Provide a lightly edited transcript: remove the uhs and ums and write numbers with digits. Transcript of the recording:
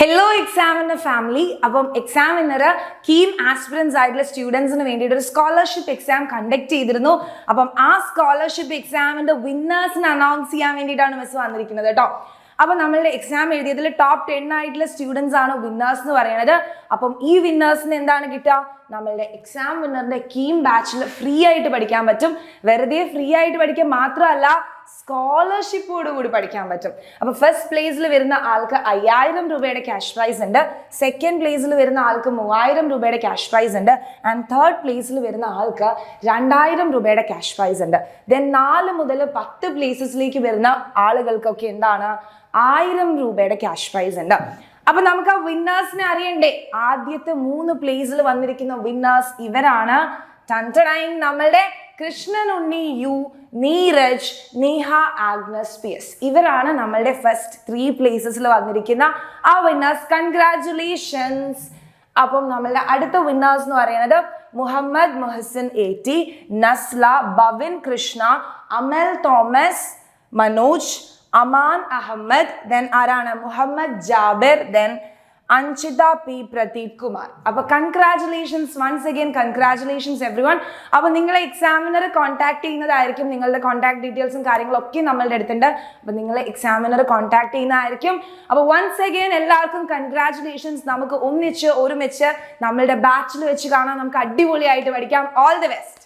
Hello examiner family. അപ്പം examiner KEAM aspirants ആയിട്ടുള്ള സ്റ്റുഡൻസിന് വേണ്ടിയിട്ട് ഒരു സ്കോളർഷിപ്പ് എക്സാം കണ്ടക്ട് ചെയ്തിരുന്നു. അപ്പം ആ സ്കോളർഷിപ്പ് എക്സാമിന്റെ വിന്നേഴ്സിനെ അനൗൺസ് ചെയ്യാൻ വേണ്ടിയിട്ടാണ് മിസ് വന്നിരിക്കുന്നത് കേട്ടോ. അപ്പം നമ്മളുടെ എക്സാം എഴുതിയതിൽ ടോപ്പ് 10 ആയിട്ടുള്ള സ്റ്റുഡൻസ് ആണ് വിന്നേഴ്സ് എന്ന് പറയുന്നത്. അപ്പം ഈ വിന്നേഴ്സിന് എന്താണ് കിട്ടുക? നമ്മളുടെ എക്സാം വിന്നറിന്റെ KEAM ബാച്ചിൽ ഫ്രീ ആയിട്ട് പഠിക്കാൻ പറ്റും. വെറുതെ ഫ്രീ ആയിട്ട് പഠിക്കാൻ മാത്രമല്ല, സ്കോളർഷിപ്പോട് കൂടി പഠിക്കാൻ പറ്റും. അപ്പോൾ ഫസ്റ്റ് പ്ലേസിൽ വരുന്ന ആൾക്ക് 5000 രൂപയുടെ ക്യാഷ് പ്രൈസ് ഉണ്ട്, സെക്കൻഡ് പ്ലേസിൽ വരുന്ന ആൾക്ക് 3000 രൂപയുടെ ക്യാഷ് പ്രൈസ് ഉണ്ട്, ആൻഡ് തേർഡ് പ്ലേസിൽ വരുന്ന ആൾക്ക് 2000 രൂപയുടെ ക്യാഷ് പ്രൈസ് ഉണ്ട്. ദെൻ 4 മുതൽ 10 പ്ലേസസിലേക്ക് വരുന്ന ആളുകൾക്കൊക്കെ എന്താണ് 1000 രൂപയുടെ ക്യാഷ് പ്രൈസ് ഉണ്ട്. അപ്പൊ നമുക്ക് ആ വിന്നേഴ്സിനെ അറിയണ്ടേ? ആദ്യത്തെ 3 പ്ലേസിൽ വന്നിരിക്കുന്ന വിന്നേഴ്സ് ഇവരാണ്. നമ്മളുടെ Krishnan Unni U, Neeraj, Neha, Agnes PS. ഇവരാണ് നമ്മളുടെ ഫസ്റ്റ് 3 പ്ലേസസിൽ വന്നിരിക്കുന്ന ആ വിന്നേഴ്സ്. കൺഗ്രാറ്റുലേഷൻസ്. അപ്പം നമ്മളുടെ അടുത്ത വിന്നേഴ്സ് എന്ന് പറയുന്നത് Muhammad Muhsin AT, Nasla, Bavin Krishna, Amal Thomas, Manoj, Aman Ahmed, then ആരാണ് മുഹമ്മദ് ജാബിർ, ദെൻ അഞ്ജിത P, പ്രദീപ് കുമാർ. അപ്പൊ congratulations once again, congratulations everyone. അപ്പൊ നിങ്ങളെ എക്സാമിനർ കോൺടാക്ട് ചെയ്യുന്നതായിരിക്കും. നിങ്ങളുടെ കോൺടാക്ട് ഡീറ്റെയിൽസും കാര്യങ്ങളൊക്കെ നമ്മളുടെ അടുത്തുണ്ട്. അപ്പൊ നിങ്ങളെ എക്സാമിനർ കോൺടാക്ട് ചെയ്യുന്നതായിരിക്കും. അപ്പൊ വൺസ് അഗൈൻ എല്ലാവർക്കും കൺഗ്രാറ്റുലേഷൻസ്. നമുക്ക് ഒരുമിച്ച് നമ്മളുടെ ബാച്ചിൽ വെച്ച് കാണാം. നമുക്ക് അടിപൊളിയായിട്ട് പഠിക്കാം. All the best.